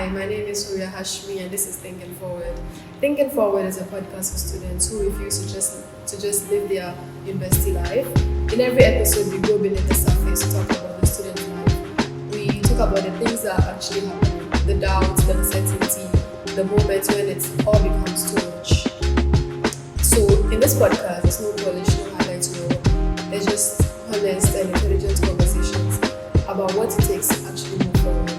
Hi, my name is Hooria Hashmi, and this is Thinking Forward. Thinking Forward is a podcast for students who refuse to just live their university life. In every episode, we go beneath the surface to talk about the student life. We talk about the things that are actually happening, the doubts, the uncertainty, the moments when it all becomes too much. So, in this podcast, there's no polish, no highlights, no. There's just honest and intelligent conversations about what it takes to actually move forward.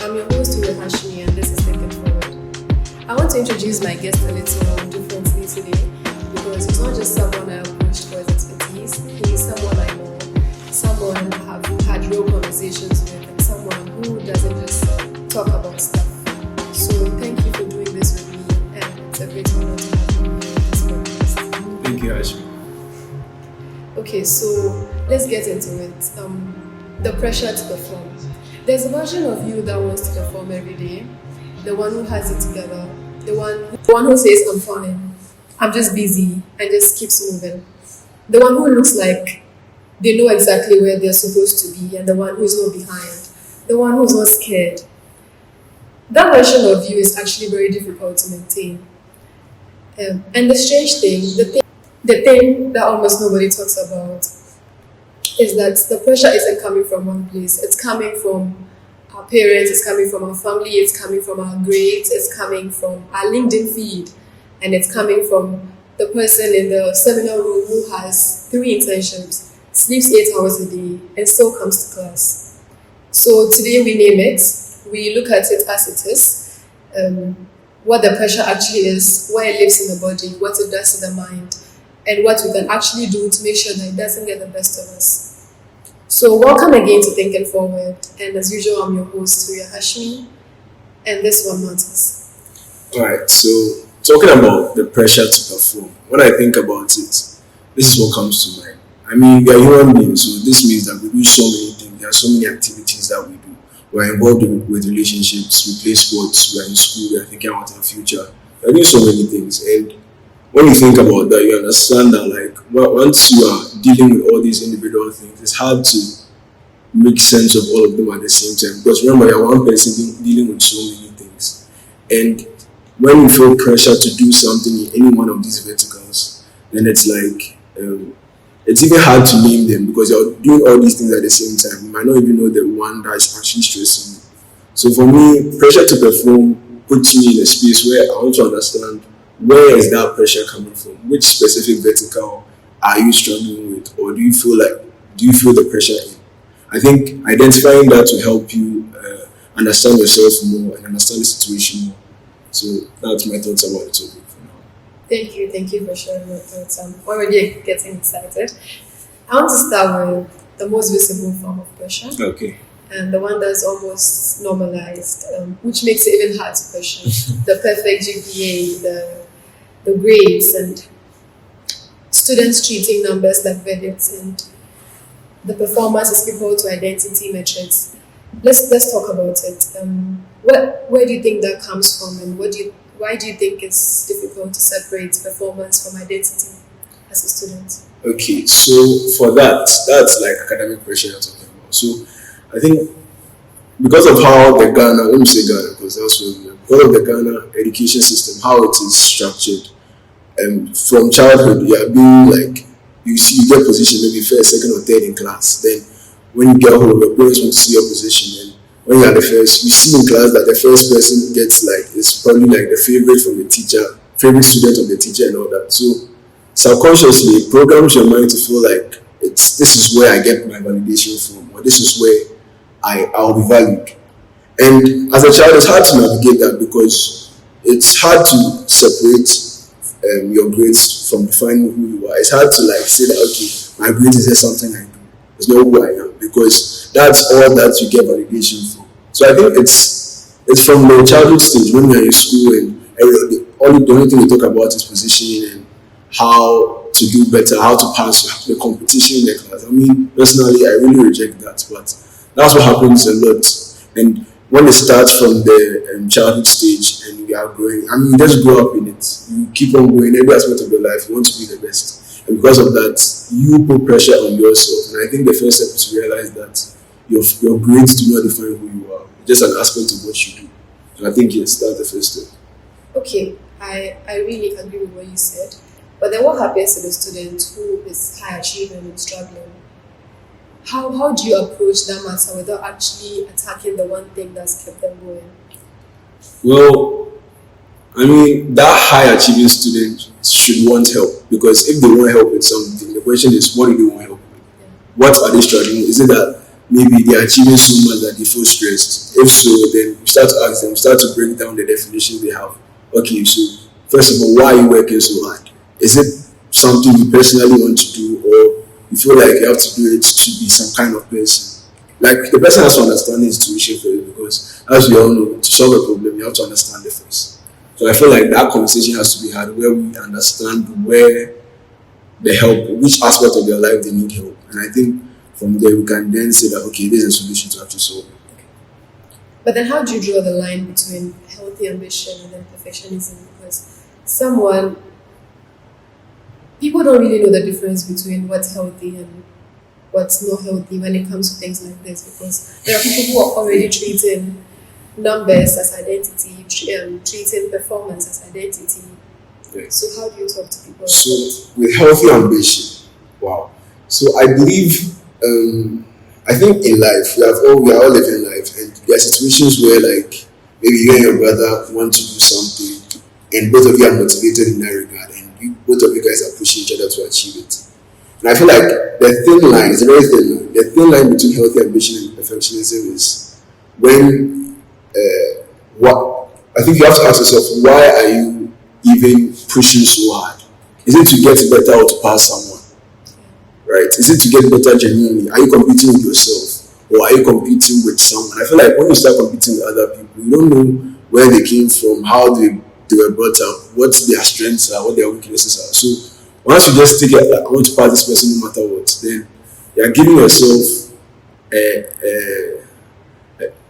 I'm your host, Hooria Hashmi, and this is Thinking Forward. I want to introduce my guest a little differently today because he's not just someone I approached for his expertise, he is someone I know, someone I've had real conversations with, and someone who doesn't just talk about stuff. So thank you for doing this with me, and it's a great honor to have you on this podcast. Thank you, Hashmi. Okay, so let's get into it. The pressure to perform. There's a version of you that wants to perform every day, the one who has it together, the one who says, I'm fine, I'm just busy, and just keeps moving. The one who looks like they know exactly where they're supposed to be, and the one who's not behind, the one who's not scared. That version of you is actually very difficult to maintain. And the strange thing, the thing that almost nobody talks about, is that the pressure isn't coming from one place. It's coming from our parents, it's coming from our family, it's coming from our grades, it's coming from our LinkedIn feed, and it's coming from the person in the seminar room who has three internships, sleeps 8 hours a day, and still comes to class. So today we name it, we look at it as it is, what the pressure actually is, why it lives in the body, what it does to the mind, and what we can actually do to make sure that it doesn't get the best of us. So welcome again to Thinking Forward, and as usual, I'm your host, Hooria Hashmi, and this one matters. Alright, so talking about the pressure to perform, when I think about it, this is what comes to mind. I mean, we are human beings, so this means that we do so many things, there are so many activities that we do. We're involved with relationships, we play sports, we're in school, we're thinking about our future. We're doing so many things, and when you think about that, you understand that once you are dealing with all these individual things, it's hard to make sense of all of them at the same time. Because remember, you're one person dealing with so many things. And when you feel pressure to do something in any one of these verticals, then it's like, it's even hard to name them because you're doing all these things at the same time. You might not even know the one that's actually stressing you. So for me, pressure to perform puts me in a space where I want to understand, where is that pressure coming from? Which specific vertical are you struggling with? Or do you feel the pressure in? I think identifying that will help you understand yourself more and understand the situation more. So that's my thoughts about the topic for now. Thank you for sharing your thoughts. I'm already getting excited. I want to start with the most visible form of pressure. Okay. And the one that's almost normalized, which makes it even hard to question. The perfect GPA, the grades, and students treating numbers like verdicts, and the performance is equal to identity metrics. Let's talk about it. Where do you think that comes from, and why do you think it's difficult to separate performance from identity as a student? Okay, so for that's like academic pressure you're talking about. So I think because of how the Ghana, let me say Ghana because that's where because of the Ghana education system, how it is structured, from childhood you are being like, you get position maybe first, second or third in class. Then when you get home, your parents want to see your position, and when you are the first, you see in class that the first person gets is probably like the favorite from the teacher, favorite student of the teacher and all that. So subconsciously it programs your mind to feel like this is where I get my validation from, or this is where I'll be valued. And as a child, it's hard to navigate that because it's hard to separate your grades from defining who you are. It's hard to say that, okay, my grades is just something I do. It's not who I am, because that's all that you get validation from. So I think it's from the childhood stage when you're in school, and the only thing you talk about is positioning and how to do better, how to pass the competition in the class. I mean, personally, I really reject that, but that's what happens a lot. And when it starts from the childhood stage and you are growing, I mean, you just grow up in it. You keep on going, every aspect of your life, you want to be the best. And because of that, you put pressure on yourself. And I think the first step is to realize that your grades do not define who you are. It's just an aspect of what you do. So I think yes, that's the first step. Okay, I really agree with what you said. But then what happens to the student who is high achieving and struggling? How do you approach that matter without actually attacking the one thing that's kept them going? Well, I mean, that high achieving student should want help because if they want help with something, the question is, what do they want help with? What are they struggling with? Is it that maybe they're achieving so much that they feel stressed? If so, then you start to ask them, start to break down the definition they have. Okay, so first of all, why are you working so hard? Is it something you personally want to do, or you feel like you have to do it to be some kind of person? Like the person has to understand his tuition for it because, as we all know, to solve a problem, you have to understand the first. So I feel like that conversation has to be had where we understand where the help, which aspect of their life they need help. And I think from there we can then say that okay, this is a solution to actually solve it. But then how do you draw the line between healthy ambition and then perfectionism? Because someone people don't really know the difference between what's healthy and what's not healthy when it comes to things like this because there are people who are already treating numbers as identity, treating performance as identity. Yeah. So how do you talk to people? So with healthy ambition, wow. So I believe, I think in life we are all living life, and there are situations where like maybe you and your brother want to do something, and both of you are motivated in that regard, and both of you guys are pushing each other to achieve it. And I feel like the thin line is a very thin line. The thin line between healthy ambition and perfectionism is when what I think you have to ask yourself, why are you even pushing so hard? Is it to get better or to pass someone? Right? Is it to get better genuinely? Are you competing with yourself or are you competing with someone? I feel like when you start competing with other people, you don't know where they came from, how they were brought up, what their strengths are, what their weaknesses are. So once you just take it, like, I want to pass this person no matter what, then you're giving yourself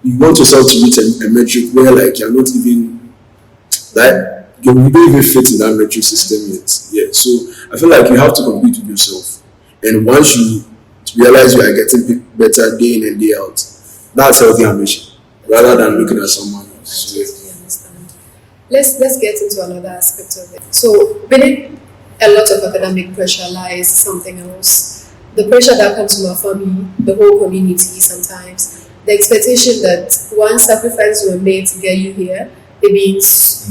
you want yourself to meet a metric where like you're not even that you don't even fit in that metric system yet. Yeah. So I feel like you have to compete with yourself. And once you realize you are getting better day in and day out, that's healthy ambition rather than looking at someone else. I totally understand. Let's get into another aspect of it. So beneath a lot of academic pressure lies something else. The pressure that comes from our family, the whole community sometimes. The expectation that one sacrifice were made to get you here, it means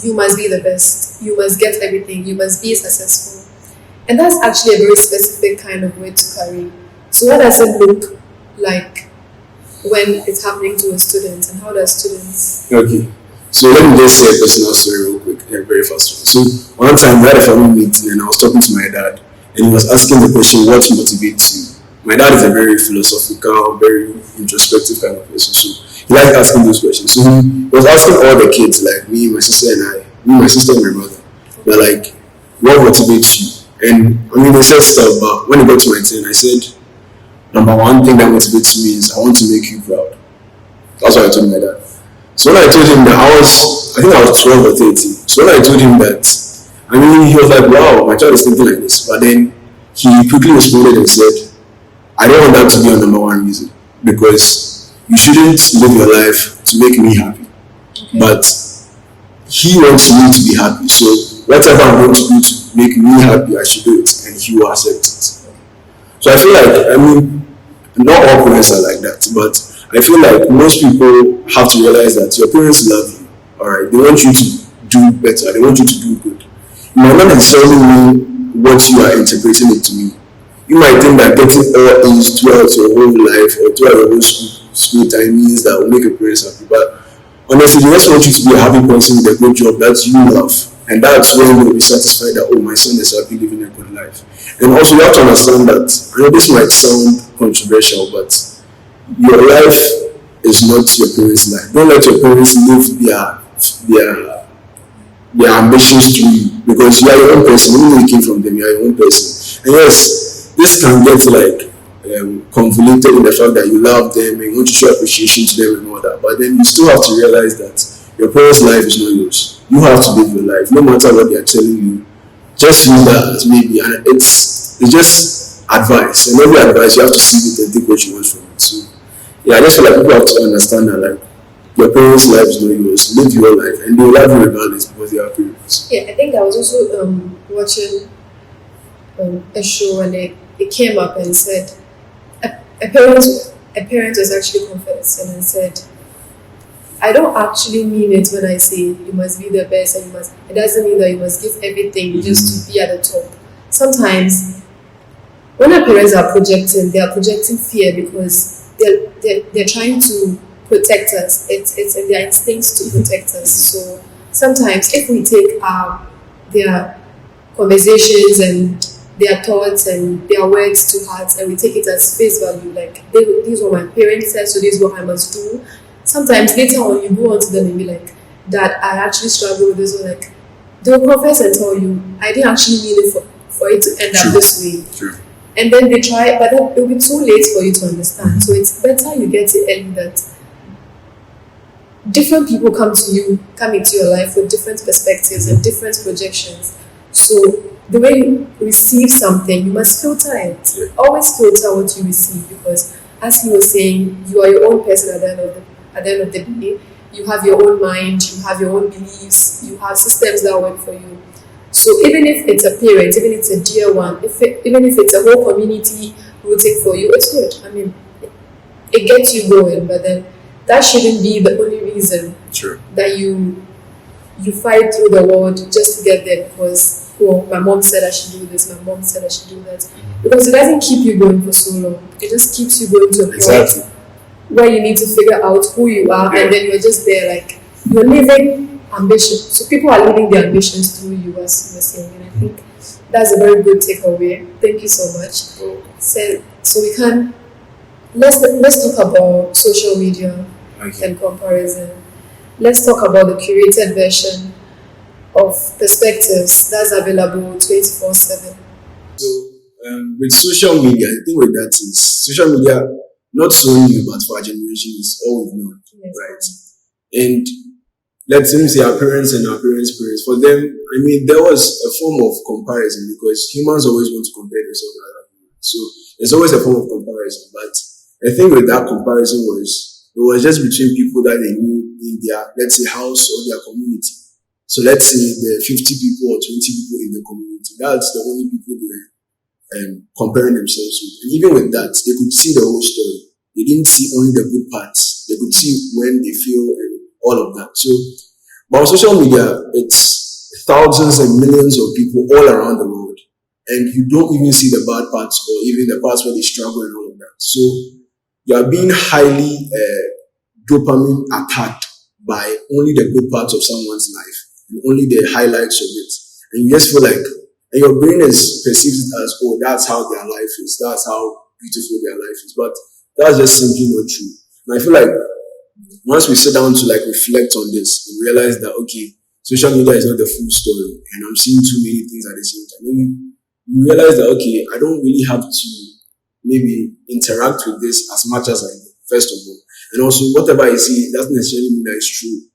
you must be the best, you must get everything, you must be successful. And that's actually a very specific kind of way to carry. So what does it look like when it's happening to a student, and how does students? Okay. So let me just say a personal story real quick, a very fast one. So one time we had a family meeting and I was talking to my dad and he was asking the question, what motivates you? My dad is a very philosophical, very introspective kind of person. So he likes asking those questions. So he was asking all the kids, like me, my sister and I, me, my sister and my brother, they're like, what motivates you? And I mean, they said stuff, but when it got to my turn, I said, number one thing that motivates me is I want to make you proud. That's what I told my dad. So when I told him that I think I was 12 or 13. So when I told him that, I mean, he was like, wow, my child is thinking like this. But then he quickly responded and said, I don't want that to be your number one reason because you shouldn't live your life to make me happy. Okay. But he wants me to be happy. So whatever I'm going to do to make me happy, I should do it and he will accept it. So I feel like, I mean, not all parents are like that, but I feel like most people have to realize that your parents love you. Alright, they want you to do better, they want you to do good. It might not necessarily mean what you are interpreting it to mean. You might think that getting all A's throughout your whole life or throughout your whole school time means that will make your parents happy. But honestly, they just want you to be a happy person with a good job that you love. And that's when you'll be satisfied that, oh, my son is happy living a good life. And also, you have to understand that, I know this might sound controversial, but your life is not your parents' life. Don't let your parents live their ambitions to you because you are your own person. Even though you came from them, you are your own person. And yes, this can get like convoluted in the fact that you love them and you want to show appreciation to them and all that. But then you still have to realize that your parents' life is not yours. You have to live your life, no matter what they are telling you. Just use that as maybe, and it's just advice. And every advice you have to see it and take what you want from it. So yeah, I just feel like people have to understand that like Your parents' life is not yours. Live your life, and they will love you regardless because they are parents. Yeah, I think I was also watching a show and it came up and said a, a parent was actually confessing and said, I don't actually mean it when I say you must be the best and you must. It doesn't mean that you must give everything just to be at the top. Sometimes when our parents are projecting, they are projecting fear because they're trying to protect us. It's in their instincts to protect us. So sometimes if we take their conversations and their thoughts and their words to heart and we take it as face value, like these were my parents said, so this is what I must do. Sometimes later on you go on to them and be like, Dad, I actually struggle with this, or like they'll confess and tell you, I didn't actually mean it for it to end up True. this way. True. And then they try, but then it'll be too late for you to understand. So it's better you get it early that different people come into your life with different perspectives and different projections. So the way you receive something, you must filter it. Always filter what you receive because, as he was saying, you are your own person at the end of the day. You have your own mind, you have your own beliefs, you have systems that work for you. So even if it's a parent, even if it's a dear one, even if it's a whole community rooting for you, it's good. I mean, it gets you going, but then that shouldn't be the only reason Sure. that you fight through the world just to get there because my mom said I should do this, my mom said I should do that. Because it doesn't keep you going for so long. It just keeps you going to a Exactly. point where you need to figure out who you are and then you're just there like you're living ambition. So people are living their ambitions through you as you were saying. And I think that's a very good takeaway. Thank you so much. So we can let's talk about social media Okay. and comparison. Let's talk about the curated version of perspectives that's available 24/7. So with social media, the thing with that is social media, not so new, but for our generation, is all we've known, right? And let's say our parents and our parents' for them, I mean, there was a form of comparison because humans always want to compare themselves with other humans. So there's always a form of comparison. But the thing with that comparison was it was just between people that they knew in their, let's say, house or their community. So let's say the 50 people or 20 people in the community. That's the only people they were comparing themselves with. And even with that, they could see the whole story. They didn't see only the good parts. They could see when they feel and all of that. So, but on social media, it's thousands and millions of people all around the world. And you don't even see the bad parts or even the parts where they struggle and all of that. So you are being highly dopamine attacked by only the good parts of someone's life and only the highlights of it. And you just feel like, and your brain perceives it as, oh, that's how their life is. That's how beautiful their life is. But that's just simply not true. And I feel like once we sit down to like reflect on this and realize that, okay, social media is not the full story and I'm seeing too many things at the same time. Maybe you realize that, okay, I don't really have to maybe interact with this as much as I do, first of all. And also, whatever I see doesn't necessarily mean that it's true.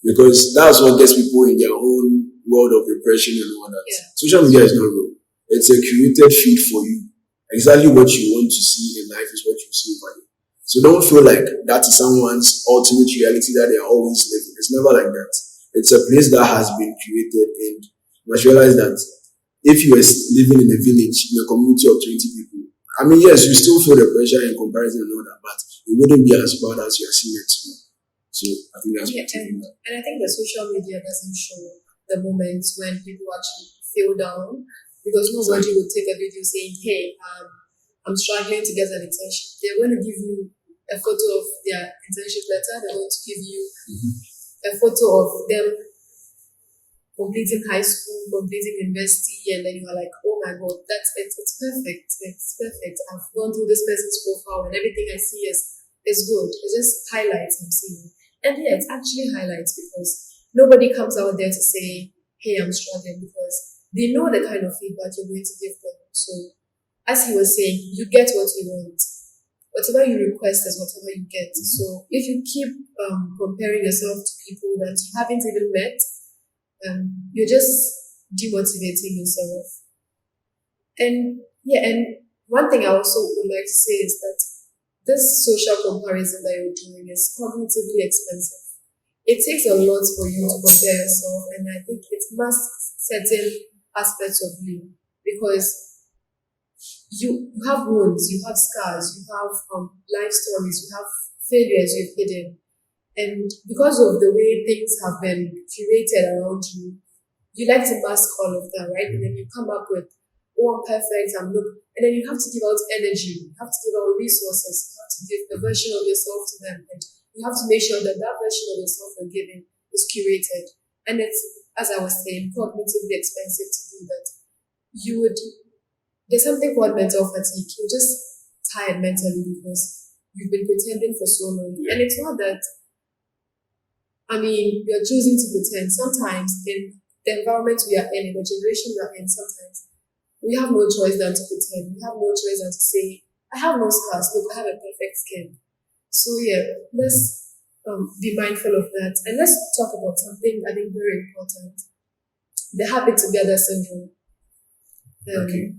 Because that's what gets people in their own world of repression and all that. Yeah. Social media is not real. It's a curated feed for you. Exactly what you want to see in life is what you see over there. So don't feel like that is someone's ultimate reality that they are always living. It's never like that. It's a place that has been created, and you must realize that if you are living in a village, in a community of 20 people, I mean, yes, you still feel the pressure and comparison and all that, but it wouldn't be as bad as you are seeing it. So I think that's what and I think the social media doesn't show the moments when people actually feel down because nobody would take a video saying, hey, I'm struggling to get an internship. They're going to give you a photo of their internship letter. They're going to give you a photo of them completing high school, completing university, and then you are like, oh my God, that's it. It's perfect. It's perfect. I've gone through this person's profile and everything I see is good. It's just highlights I'm seeing. And yeah, it's actually highlights because nobody comes out there to say, hey, I'm struggling because they know the kind of feedback you're going to give them. So as he was saying, you get what you want. Whatever you request is whatever you get. So if you keep comparing yourself to people that you haven't even met, you're just demotivating yourself. And yeah, and one thing I also would like to say is that this social comparison that you're doing is cognitively expensive. It takes a lot for you to compare yourself, and I think it masks certain aspects of you because you have wounds, you have scars, you have life stories, you have failures you've hidden. And because of the way things have been curated around you, you like to mask all of that, right? And then you come up with, oh, I'm perfect, I'm look, and then you have to give out energy, you have to give out resources, you have to give the version of yourself to them, and you have to make sure that that version of yourself you're giving is curated. And it's, as I was saying, cognitively expensive to do that. You would, there's something called mental fatigue. You're just tired mentally because you've been pretending for so long. And it's not that, I mean, you're choosing to pretend. Sometimes in the environment we are in the generation we are in, sometimes we have no choice than to pretend. We have no choice than to say, I have no scars. Look, I have a perfect skin. So yeah, let's be mindful of that. And let's talk about something I think very important. The habit together syndrome. Okay.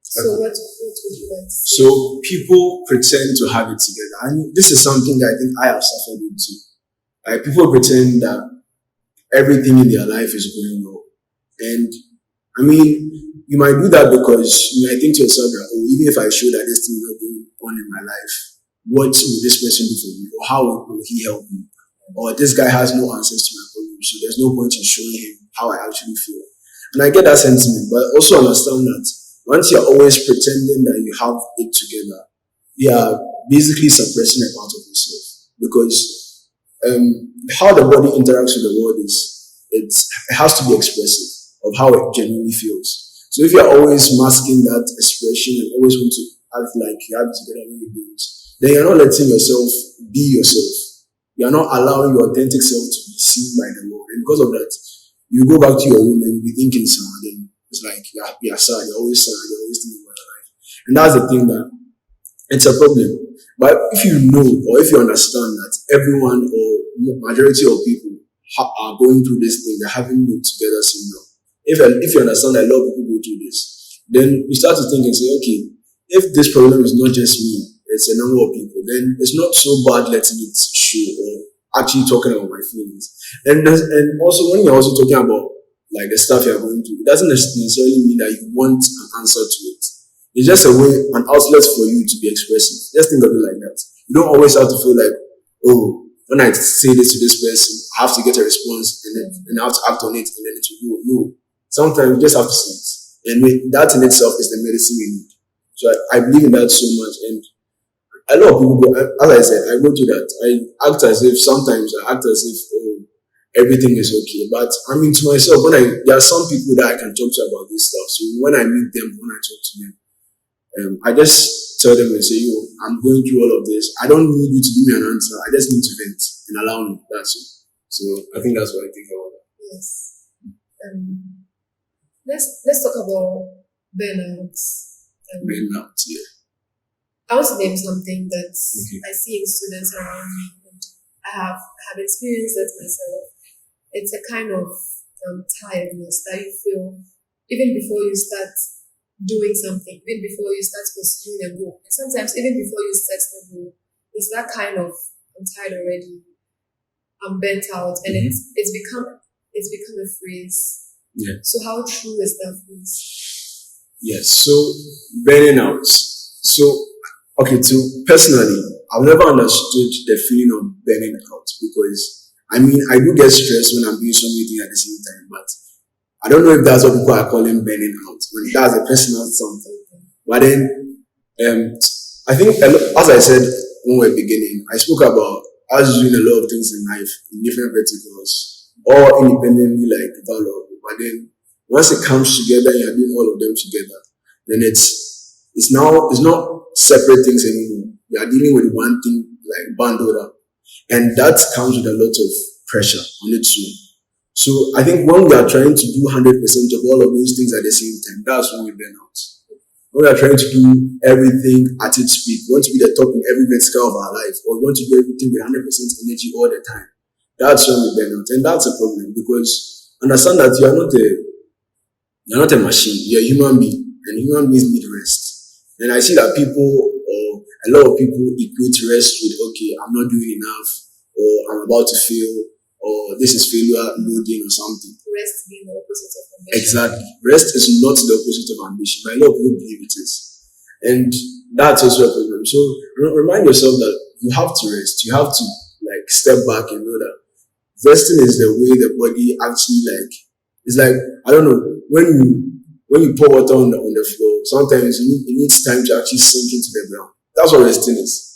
So what would you like to say? So people pretend to have it together. And this is something that I think I have suffered with too. Like people pretend that everything in their life is going well. And I mean, you might do that because you might think to yourself that, oh, even if I show that this thing is not going on in my life, what will this person do for me? Or how will he help me? Or this guy has no answers to my problems, so there's no point in showing him how I actually feel. And I get that sentiment, but also understand that once you're always pretending that you have it together, you are basically suppressing a part of yourself. Because how the body interacts with the world it has to be expressive of how it genuinely feels. So if you're always masking that expression and always want to act like you have it together when you do it, then you're not letting yourself be yourself. You're not allowing your authentic self to be seen by the world. And because of that, you go back to your room and you be thinking something. It's like you're sad, you're always sad, you're always thinking about your life. And that's the thing that it's a problem. But if you know or if you understand that everyone or majority of people are going through this thing, they're having it together syndrome. If you understand that a lot of people go through this, then you start to think and say, okay, if this problem is not just me, it's a number of people, then it's not so bad letting it show or actually talking about my feelings. And also when you're also talking about like the stuff you're going through, it doesn't necessarily mean that you want an answer to it. It's just a way, an outlet for you to be expressive. Just think of it like that. You don't always have to feel like, oh, when I say this to this person, I have to get a response and I have to act on it and then it will go. No. Sometimes you just have to say it. And that in itself is the medicine we need. So I believe in that so much. And a lot of people go, as I said, I go to that. Sometimes I act as if, oh, everything is okay. But I mean, to myself, there are some people that I can talk to about this stuff. So when I meet them, when I talk to them, I just tell them and say, yo, I'm going through all of this. I don't need you to give me an answer. I just need to vent and allow me. That's it. So I think that's what I think about that. Yes. Let's talk about burnout. Burnout, yeah. I want to name something that Okay. I see in students around me, and I have experienced it myself. It's a kind of tiredness that you feel even before you start doing something, even before you start pursuing a goal. And sometimes even before you set the goal, it's that kind of I'm tired already, I'm burnt out, and it's become a phrase. Yeah. So how true is that phrase? Yes. So burning out. So okay, personally, I've never understood the feeling of burning out because I mean I do get stressed when I'm doing so many things at the same time, but I don't know if that's what people are calling burning out. When that's a personal something. But then I think as I said when we were beginning, I spoke about us doing a lot of things in life in different verticals, all independently like valuable. But then once it comes together and you're doing all of them together, then it's not separate things anymore. You are dealing with one thing like bundled up. And that comes with a lot of pressure on it too. So I think when we are trying to do 100% of all of those things at the same time, that's when we burn out. When we are trying to do everything at its peak, we want to be the top in every vertical of our life, or we want to do everything with 100% energy all the time. That's when we burn out. And that's a problem because understand that you're not a machine, you're a human being, and human beings need rest. And I see that people, or A lot of people equate rest with, okay, I'm not doing enough, or I'm about to fail, or this is failure loading or something. Rest being the opposite of ambition. Exactly. Rest is not the opposite of ambition, but a lot of people believe it is. And that's also a problem. So remind yourself that you have to rest. You have to like step back and know that resting is the way the body actually like, it's like, I don't know, when you pour water on the floor, sometimes it needs time to actually sink into the ground. That's what resting is.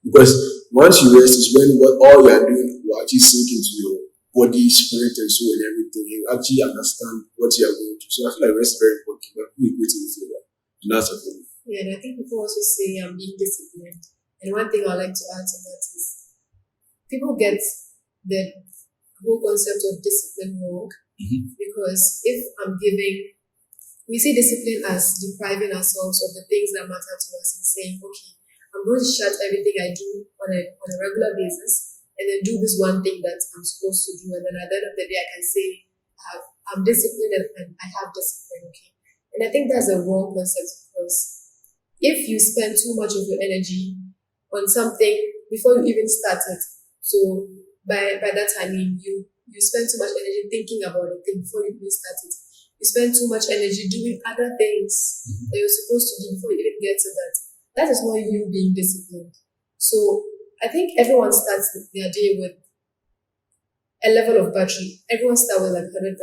Because once you rest is when what all you are doing will actually sink into your body, spirit, and soul and everything. You actually understand what you are going through. So I feel like rest is very important. But people equate it with failure. And that's a problem. Yeah, and I think people also say I'm being disciplined. And one thing I'd like to add to that is people get the whole concept of discipline wrong. Because if I'm giving, we see discipline as depriving ourselves of the things that matter to us and saying, okay, I'm going to shut everything I do on a regular basis and then do this one thing that I'm supposed to do. And then at the end of the day, I can say, I'm disciplined and I have discipline, okay? And I think that's a wrong concept because if you spend too much of your energy on something before you even start it, so by that I mean you spend too much energy thinking about the thing before you even start it. You spend too much energy doing other things that you're supposed to do before you even get to that. That is not you being disciplined. So I think everyone starts their day with a level of battery. Everyone starts with like 100%.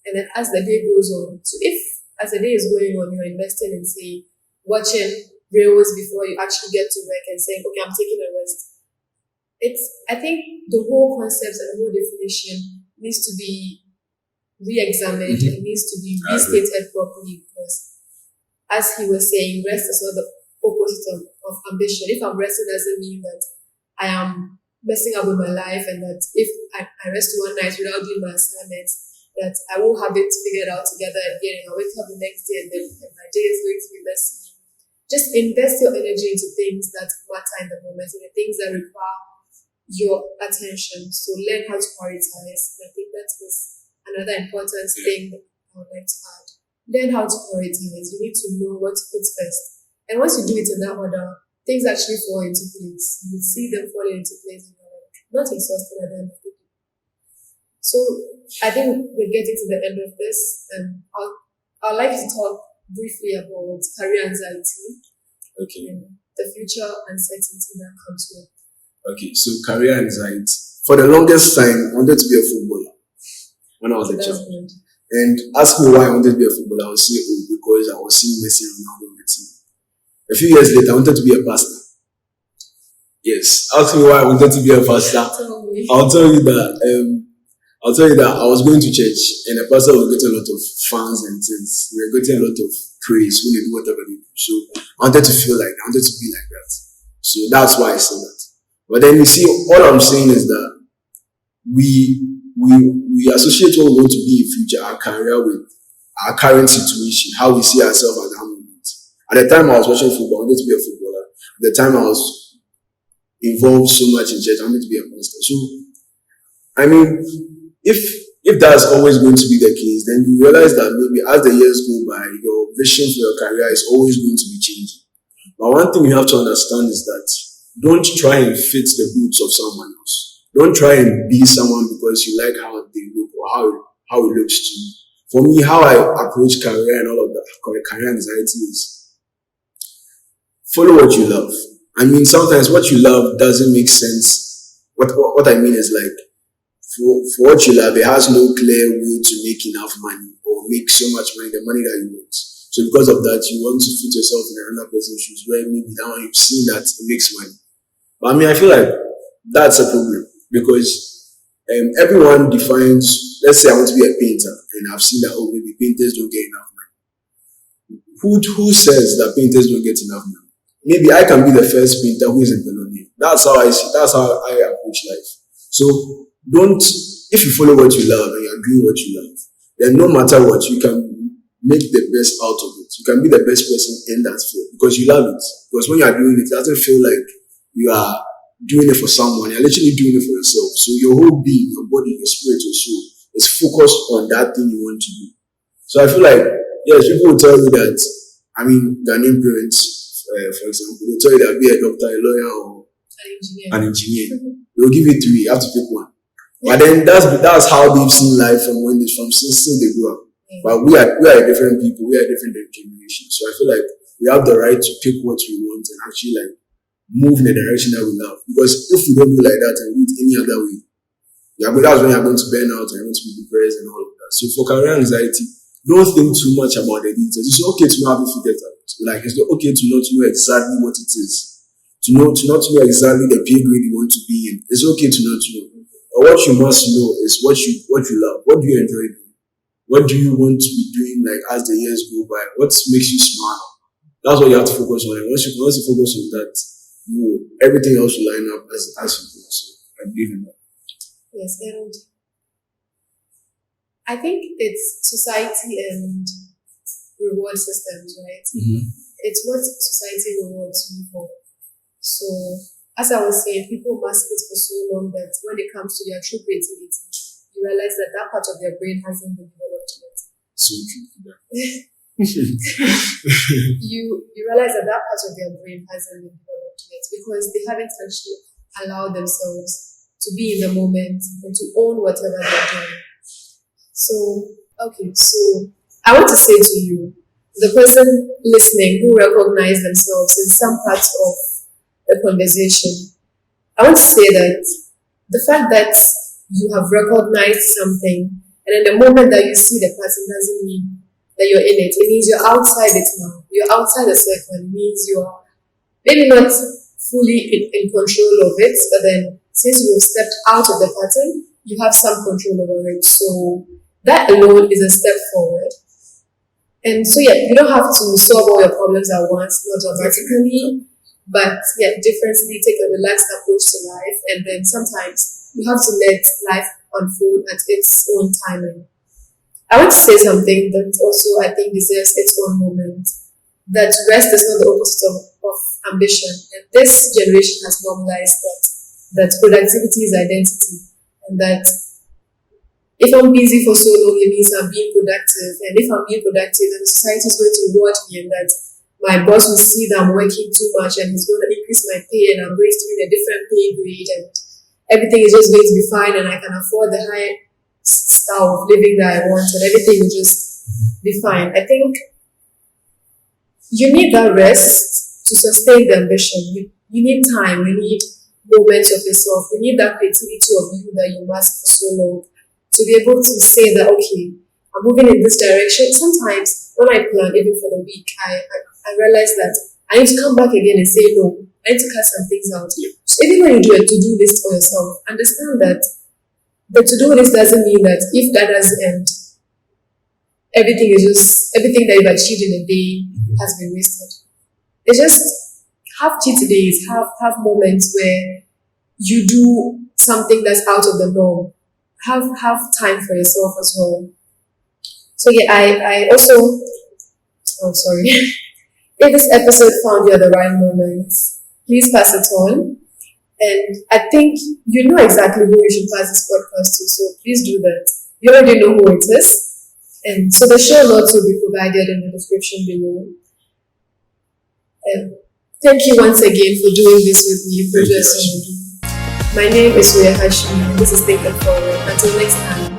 And then as the day goes on, so if as the day is going on, you're investing in, say, watching reels before you actually get to work and saying, okay, I'm taking a rest. I think the whole concept and the whole definition needs to be re-examined. It needs to be restated properly because, as he was saying, rest is not the opposite of ambition. If I'm resting, doesn't mean that I am messing up with my life and that if I rest one night without doing my assignments, that I won't have it figured out together again and I'll wake up the next day and then my day is going to be messy. Just invest your energy into things that matter in the moment and the things that require your attention. So learn how to prioritize. And I think that is another important thing that I would like to add. Learn how to prioritize. You need to know what to put first. And once you do it in that order, things actually fall into place. You see them falling into place and you're like, not exhausted at the end of the day. So I think we're getting to the end of this. I'd like to talk briefly about career anxiety. Okay. And the future uncertainty that comes with. Okay, so career anxiety. For the longest time, I wanted to be a footballer when I was a child. And ask me why I wanted to be a footballer, I would say, oh, because I was seeing Messi and Ronaldo on the team. A few years later, I wanted to be a pastor. Yes, ask me why I wanted to be a pastor. I'll tell you that I was going to church and the pastor was getting a lot of fans and things. We were getting a lot of praise when they do whatever they do. So I wanted to feel like, I wanted to be like that. So that's why I said that. But then you see, all I'm saying is that we associate what we want to be in future, our career, with our current situation, how we see ourselves at that moment. At the time I was watching football, I wanted to be a footballer. At the time I was involved so much in church, I wanted to be a pastor. So, I mean, if that's always going to be the case, then you realize that maybe as the years go by, your vision for your career is always going to be changing. But one thing you have to understand is that don't try and fit the boots of someone else. Don't try and be someone because you like how they look or how it looks to you. For me, how I approach career and all of that, career anxiety is follow what you love. I mean, sometimes what you love doesn't make sense. What I mean is like, for what you love, it has no clear way to make enough money or make so much money, the money that you want. So because of that, you want to put yourself in another person's shoes where maybe now you've seen that it makes money. But I mean, I feel like that's a problem because everyone defines, let's say I want to be a painter and I've seen that, oh, maybe painters don't get enough money. Who says that painters don't get enough money? Maybe I can be the first painter who isn't billionaire. That's how I approach life. So if you follow what you love and you're doing what you love, then no matter what, you can make the best out of it. You can be the best person in that field because you love it. Because when you are doing it, it doesn't feel like you are doing it for someone. You're literally doing it for yourself. So your whole being, your body, your spirit, your soul is focused on that thing you want to do. So I feel like, yes, people will tell you that, I mean, Ghanaian parents, for example, they'll tell you that be a doctor, a lawyer, or An engineer. an engineer. They'll give you three. You have to pick one. But then that's how they've seen life from when they since they grew up. But we are different people. We are different generations. So I feel like we have the right to pick what we want and actually like move in the direction that we love. Because if we don't do like that and do it any other way, that's when you're going to burn out and you're going to be depressed and all of that. So for career anxiety, don't think too much about the details. It's okay to not have to figure it out. Like it's okay to not know exactly what it is. To not know exactly the pay grade you want to be in. It's okay to not know. But what you must know is what you love. What do you enjoy doing? What do you want to be doing like as the years go by? What makes you smile? That's what you have to focus on. And once you focus on that, everything else will line up as you go. So I believe in that. Yes, and I think it's society and reward systems, right? It's what society rewards you for. So, as I was saying, people mask it for so long that when it comes to their true creativity, you realize that that part of their brain hasn't been developed yet. So true. You realize that that part of their brain hasn't been developed yet because they haven't actually allowed themselves to be in the moment and to own whatever they're doing. So, okay, so I want to say to you, the person listening who recognized themselves in some parts of the conversation, I want to say that the fact that you have recognized something and in the moment that you see the person doesn't mean that you're in it. It means you're outside it now. You're outside the circle. It means you're maybe not fully in control of it, but then since you have stepped out of the pattern, you have some control over it. So that alone is a step forward. And so yeah, you don't have to solve all your problems at once, not dramatically, but yeah, differently, take a relaxed approach to life. And then sometimes you have to let life unfold at its own timing. I want to say something that also I think deserves its own moment. That rest is not the opposite of ambition. And this generation has normalized that productivity is identity. And that if I'm busy for so long, it means I'm being productive. And if I'm being productive, then society is going to reward me and that my boss will see that I'm working too much and he's going to increase my pay and I'm going to be in a different pay grade and everything is just going to be fine and I can afford the high style of living that I want and everything will just be fine. I think you need that rest to sustain the ambition. You need time. You need moments of yourself. You need that creativity of you that you mask for so long to be able to say that, okay, I'm moving in this direction. Sometimes when I plan, even for the week, I realize that I need to come back again and say, no, I need to cut some things out. So even when you do a to-do list for yourself, understand that the to-do list doesn't mean that if that doesn't end, everything that you've achieved in a day has been wasted. It's just have cheat days, have moments where you do something that's out of the norm. Have time for yourself as well. So yeah, I also sorry. If this episode found you at the right moment, please pass it on. And I think you know exactly who you should pass this podcast to, so please do that. You already know who it is. And so the show notes will be provided in the description below. Thank you once again for doing this with me, Kwadwo Asumadu. My name is Hooria Hashmi, and this is Think and Forward. Until next time.